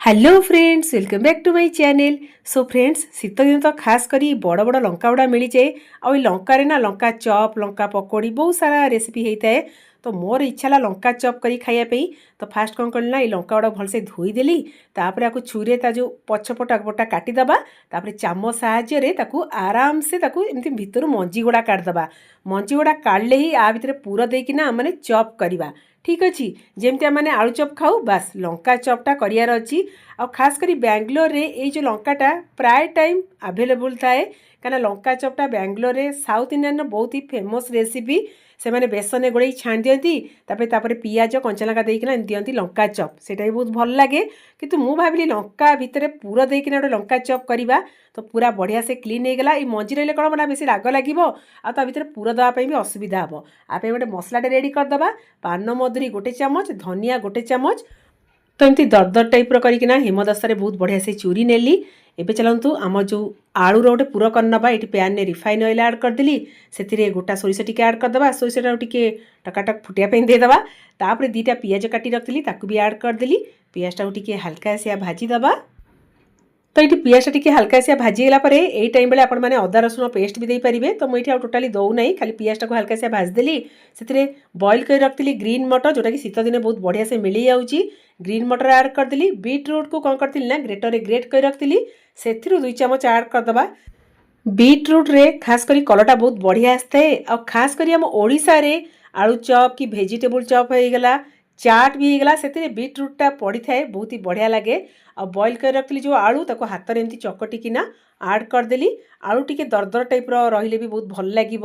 Hello friends, welcome back to my channel. So friends, शीत दिन तो खास करी बड़ बड़ लंका गुड़ा मिल जाए। आ लंकार ना लंका चॉप, लंका पकोड़ी बहुत सारा रेसिपी होता है। तो मोर इच्छा ला लंका चॉप करी खाइबा। तो फास्ट कौन करना, ये लंका गुड़ा भलसे धोईदेली। तापर आपको छुरी जो पछपटा पटा काटिदेबा। तापर चामच साहाय्य आराम से एमती भितर मंजी गुड़ा काटिदेबा। मंजी गुड़ा काढ़ले ही आ भितर पूरा देकिना मैंने चॉप करवा। ठीक अच्छे, जमती आम मैंने आलू चॉप खाऊ बास लंका चॉपटा करार अच्छी। आ खास करी बेंगलोर रे ये जो लंकाटा प्राय टाइम आवेलेबल थाए। कहीं लंका चॉपटा बेंगलोर रे साउथ इंडियन बहुत ही फेमस रेसिपी। से मैंने बेसन गोड़े छाणी दिखती। तापर पियाज कंचा लंका देकिना दिखती लंका चॉप, सेटा भी बहुत भल लगे। किंतु मु भाविली लंका भितर पूरा देकिना गोटे लंका चॉप करवा तो पूरा बढ़िया से क्लीन हो गला। ये मंजी रही कौन ना बेस राग लगे आ भितर पूरा देवाई भी असुविधा हम। आप गोटे मसलाटे रेडी करदे। पान मधुरी गोटे चामच, धनिया गोटे चामच। तो एमती दरदर टाइप करना हेमदस्तार बहुत बढ़िया से चूरी नेली। एबे चलतु आम जो आलूर गोटे पूरा करनबा। ये पैन में रिफाइन ऑयल ऐड करदेली। से गोटा सोरिष टी ऐड करदे। सोरिषटा टे टकाटक फुटियापी देदबा। तापर दीटा पियाज काटी रखी ताकू भी ऐड करदेली। पियाजटा टी हल्का से भाजीदबा। तो ये पियाजटा टी हल्का से भाजीगला यही टाइम बेले आपने अदा रसुण पेस्ट भी देपारे। तो मुझे टोटाली दौना खाली पियाजटा को हल्का से भाजीदेली। से बॉइल कर रखी ग्रीन मटर, जोटा कि शीत दिन बहुत बढ़िया से मिल जाऊँगी। ग्रीन मटर ऐड करदेली। बीटरूट को कौन करती ना ग्रेटर ग्रेट कर रखी। से 2 चामच ऐड करदबा। बीटरूट रे खास करी कलरटा बहुत बढ़िया आसताए। और खास करी आम ओडिशा रे आलू चॉप कि भेजिटेबल चॉप हो गला, चाट भी होगला, से बीटरूटा पड़ी थाए बहुत ही बढ़िया लगे। आ बॉइल कर रखी जो आलू ताको हाथ में एमती चकटिकिना ऐड करदेली। आलू टिके दरदर टाइप रहिले भी बहुत भल लगे,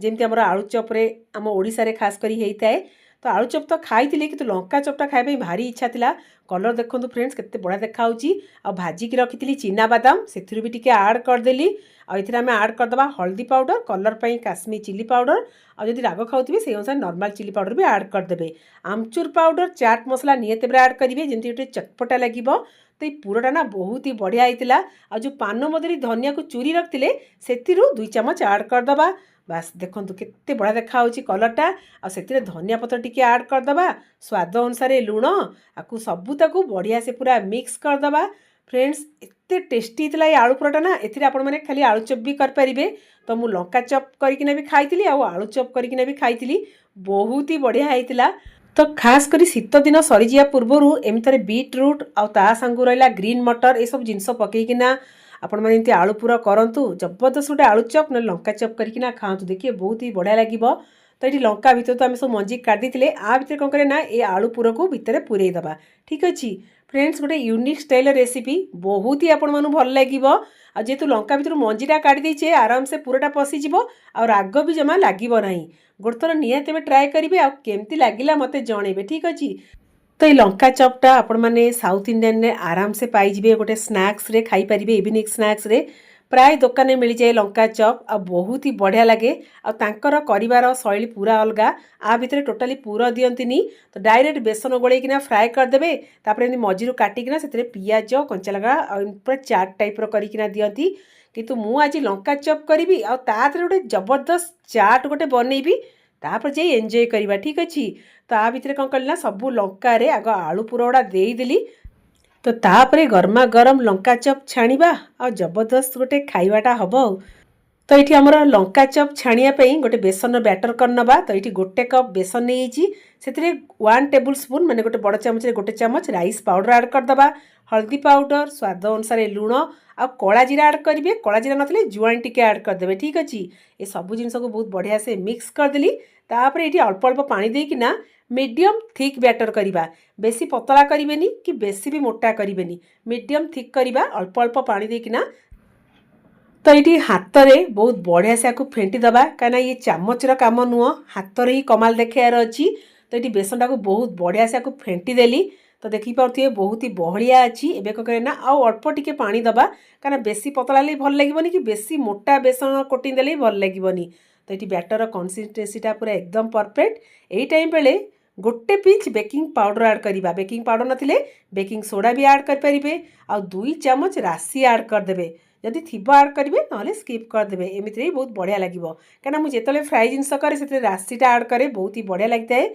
जमती आम आलू चॉप्रे आम ओडिशा रे खास करी होता है। तो आलू चॉप तो खाई कि लंका चॉपटा खाइबा भारी इच्छा था। कलर देखो फ्रेंड्स केते बढ़िया देखा भाजिकी रखी चिना बादाम से भी टिके ऐड करदेली। आम ऐड करदे हल्दी पाउडर, कलर पर काश्मीर चिली पाउडर। आदि राग खाऊे से अनुसार नॉर्मल चिली पाउडर भी ऐड करदे। आमचूर पाउडर, चाट मसला निहत ऐड करेंगे जमी गोटे चटपटा लगे। तो ये पूराटा ना बहुत ही बढ़िया होता। आ जो पान मधुरी धनिया को चूरी रखते से 2 चामच ऐड करदबा। बास देखो केते बढ़िया देखा कलरटा। आ धनिया पत्र टी ऐड करदबा। स्वाद अनुसार लुण आपको सबूताकू बढ़िया से पूरा मिक्स करदबा। फ्रेंड्स एते टेस्टी था ये आलू पराठा ना। एथिरे आपण मैंने खाली आलू चॉप भी करें। तो मुझे लंका चॉप करकिना भी खाई आलू चॉप करकिना भी खाई, बहुत ही बढ़िया होता। तो खास करी शीत दिन सरीजा पूर्वर एमती बीटरूट आ सांगू रहा ग्रीन मटर ये सब जिनस पकईकिना आपण मैंने आलू पूरा करूँ। जबरदस्त गोटे आलू चॉप ना लंका चॉप करकिना खातु, देखिए बहुत ही बढ़िया लगे। तो ये लंका भितर तो आम सब मंजी काटी आ भितर कौन करें ना ये आलू पूरा को भितर पूरे दबा। ठीक अच्छे फ्रेंड्स, गोटे यूनिक स्टाइल रेसिपी बहुत ही आपण भल लगे। जेहेतु लंका भितर मंजीटा काटिदेचे आराम से पूराटा पशिज आ राग भी जमा लगे ना। गोटे थर निहत ट्राए करेंगे आमती लगे मत जनइबे। ठीक अच्छे, तो ये लंका चॉपटा आपण मैंने साउथ इंडियन ने आराम से पाइबे। गोटे स्नैक्स रे खाई पारिबे। इवनिंग स्नैक्स रे प्राय दुकान में मिल जाए लंका चॉप। आ बहुत ही बढ़िया लगे। आर कर शैली पूरा अलग। आ भितर टोटाली पूरा दियंतिनी। तो डायरेक्ट बेसन गोलैकिना फ्राए करदे। तापर एमती मझीरू काटिकिना से पियाज कंचा लगा पूरा चाट टाइप करकिना दियंती। किंतु मु आज लंका चॉप करी आ गोटे जबरदस्त चाट गोटे बनईबी। तापर जे एंजॉय करवा। ठीक अच्छे, तो आ भितर कौन करना सबू लंका रे आग आलू पूरा गुड़ा देदेली। तो तापरे गर्मा गरम लंका चॉप छाणीबा आ जबरदस्त गोटे खाइबाटा हबो। तो ये आमर लंका चॉप छाणियापाई गोटे बेसन बैटर करनबा। तो ये गोटे कप बेसन नहीं से 1 टेबुल स्पून मैंने गोटे बड़ चामच गोटे चामच राइस पाउडर ऐड करदबा। हल्दी पाउडर, स्वाद अनुसार लुण आ कला जीरा ऐड करेंगे। कला जीरा नथले जुआन टी ऐड करदे। ठीक अच्छे, ये सब जिनस को बहुत बढ़िया से मिक्स करदेली। तापर ये अल्प अल्प पानी देकिना मीडियम थिक बैटर करवा। बेसी पतला करेंगे कि बेसी भी मोटा करेंगे, मीडियम थिक करवा अल्प अल्प पानी देकिना। तो ये हाथ में बहुत बढ़िया से आपको फेंटी दबा, कहीं ये चामचर कम नुह, हाथ में ही कमाल देखार अच्छी। तो ये बेसनटा को बहुत बढ़िया से आपको फेंटी देली। तो देखिपे बहुत ही बहलिया अच्छी। एवं कौन करें आउ अल्प टिके पानी दबा, कहीं बेसी पतला ले भल लगे कि बेसी मोटा बेसन कोटिंग देले भल लगे। तो ये बैटर कंसिस्टेंसीटा पूरा एकदम परफेक्ट। यही टाइम बेले गोटे पिंच बेकिंग पाउडर ऐड करवा। बेकिंग पाउडर नथिले बेकिंग सोडा भी ऐड करेंगे। आ 2 चामच राशि ऐड करदे। जदि थी ऐड करेंगे ना स्किप करदे। एमती बहुत बढ़िया लगे। कहीं मुझे फ्राए जिनस करे से राशिटा ऐड करे बहुत ही बढ़िया लगता है।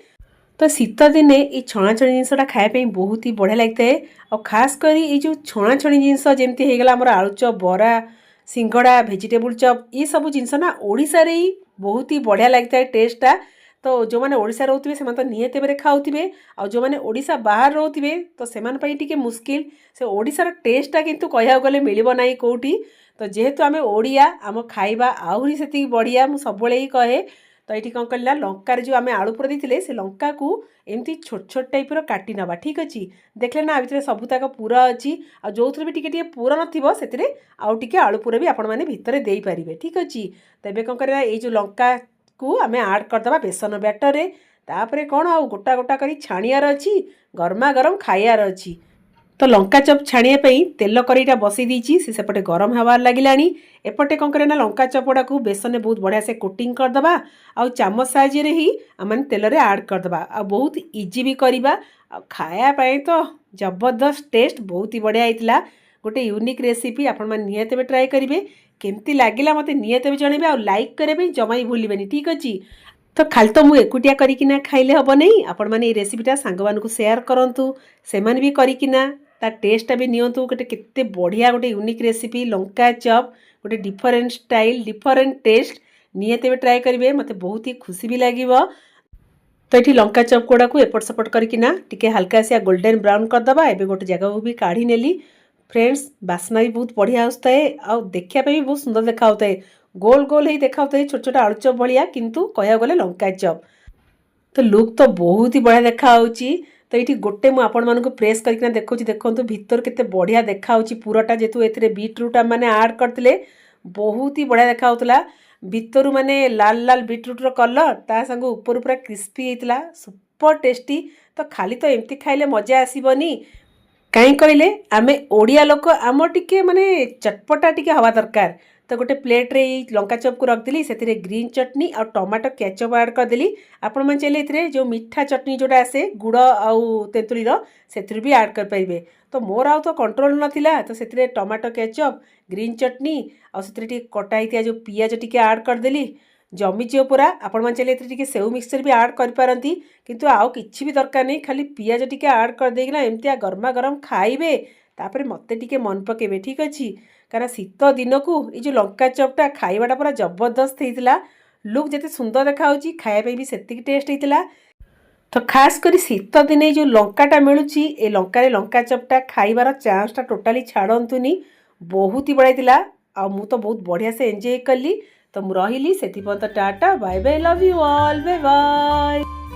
तो शीत दिने ये छणाछणी जिनसटा खायापी बहुत ही बढ़िया लगता है। और खास करी ये जो छणाछणी जिनस जमती होगला आमर आलू चप बरा सिंगड़ा भेजिटेबल चप ये सब जिनस ना ओडिशा रे ही बहुत ही बढ़िया लगता है टेस्टा। तो जो मैंने ओडिशा रोथे से तो निहत भाव खाऊे और जो मैंने ओडिशा बाहर रोथे तो से मुस्किल से ओडिशार टेस्टा किंतु कह गले मिलना ना कौटी। तो जेहेतु आम ओडिया आम खाइबा आहरी से बढ़िया मुझे सब ही कहे। तो ये कौन करा लंकार जो आम आलू पुर देते से लंका को एमती छोट छोट टाइप्र काटी नवा ठीक अच्छे देखले ना भितर सबूताक पूरा अच्छी आ जो भी टे पूरा नए आउ टे आलू पुर भी आपण मैंने भितर दे पारे ठीक अच्छे। तेज कौन करा ये जो लंका को आम आड करदे बेसन बैटर तापर कौन आउ गोटा गोटा कर छाणियार अच्छी गरमा गरम खाइबार अच्छी। तो लंका चप छाणियापी तेल कड़ईटा बसई देती सेपटे गरम हबार लगिला एपटे कौन करे ना लंका चपड़ा को बेसन बहुत बढ़िया से कोटिंग करदे आउ चामच साहाଯ୍य ही आम तेल में आड करदे आ बहुत इजी भी करवा खायापाई तो जबरदस्त टेस्ट बहुत ही बढ़िया होता। गोटे यूनिक रेसिपी आपण मैंने निहत ट्राए करेंगे केमती लगिला मत निहत जनइबे और लाइक करने जमा ही भूलें ठीक अच्छे। तो खाली तो मुझे एकुटिया करिकिना खाइले हम नहीं आपण मैंने रेसिपीटा सांग मानू सेयार करूँ से भी करिकिना ता टेस्टा भी नियंतु गोटे केते बढ़िया गोटे यूनिक रेसिपी लंका चप गोटे डिफरेंट स्टाइल डिफरेंट टेस्ट निहत ट्राए करेंगे मत बहुत ही खुशी भी लगे। तो ये लंका चप गुड़ा को एपट सेपट करकिना टिके हल्का से गोल्डन ब्राउन करदे एवं गोटे जगह को भी काढ़ी नेली फ्रेंड्स बास्ना भी बहुत बढ़िया आसता है आ देखापी भी बहुत सुंदर देखा होता है गोल गोल ही देखा होता है छोट छोट आलू चप भाया किंतु कह गले लंका चप। तो लुक तो बहुत ही बढ़िया देखा तो ये गोटे मुझे आपण मानक प्रेस करके देखा देखो भितर केते बढ़िया देखा पूराटा जेतु ए बीटरूट मैंने आड करते बहुत ही बढ़िया देखा होता भितर माने लाल लाल बीटरूटर कलर ता संग ऊपर पूरा क्रिस्पी होता सुपर टेस्टी। तो खाली तो एमती खाइले मजा आसबनी कहीं कहले आम ओडिया लोक आम टिके माने चटपटा टिके हवा दरकार। तो गोटे प्लेट रे लंका चप को रखदेली से ग्रीन चटनी और टमाटो केचप ऐड करदेली आपण मैंने चाहिए जो मीठा चटनी जोटा आसे गुड़ आउ तेंतुलीर से भी ऐड कर पारे। तो मोर आउ तो कंट्रोल नाला तो से टमाटो केचप ग्रीन चटनी और से कटा ही जो पियाज टिके ऐड करदेली जमीजी पूरा आपण मैंने चाहिए सेव मिक्सचर भी ऐड करपारती किंतु आउ किछि भी दरकार नहीं खाली पियाज टिके ऐड कर देना एमती गरमा गरम खाइबे तापर मते टिके मन पकेबे ठीक अच्छे। कारण शीत दिन को ये जो लंका चपटा खाइबाटा पूरा जबरदस्त होता लुक जिते सुंदर देखा खायापी भी से टेस्ट होता। तो खास कर शीत दिने जो लंकाटा मिलूँ ए लंकार लंका चपटा खाइबार चांसटा टोटाली छाड़तुनी बहुत ही बढ़िया आ मु तो बहुत बढ़िया से एंजॉय कली। तो मु रही से tata bye bye love you all bye bye.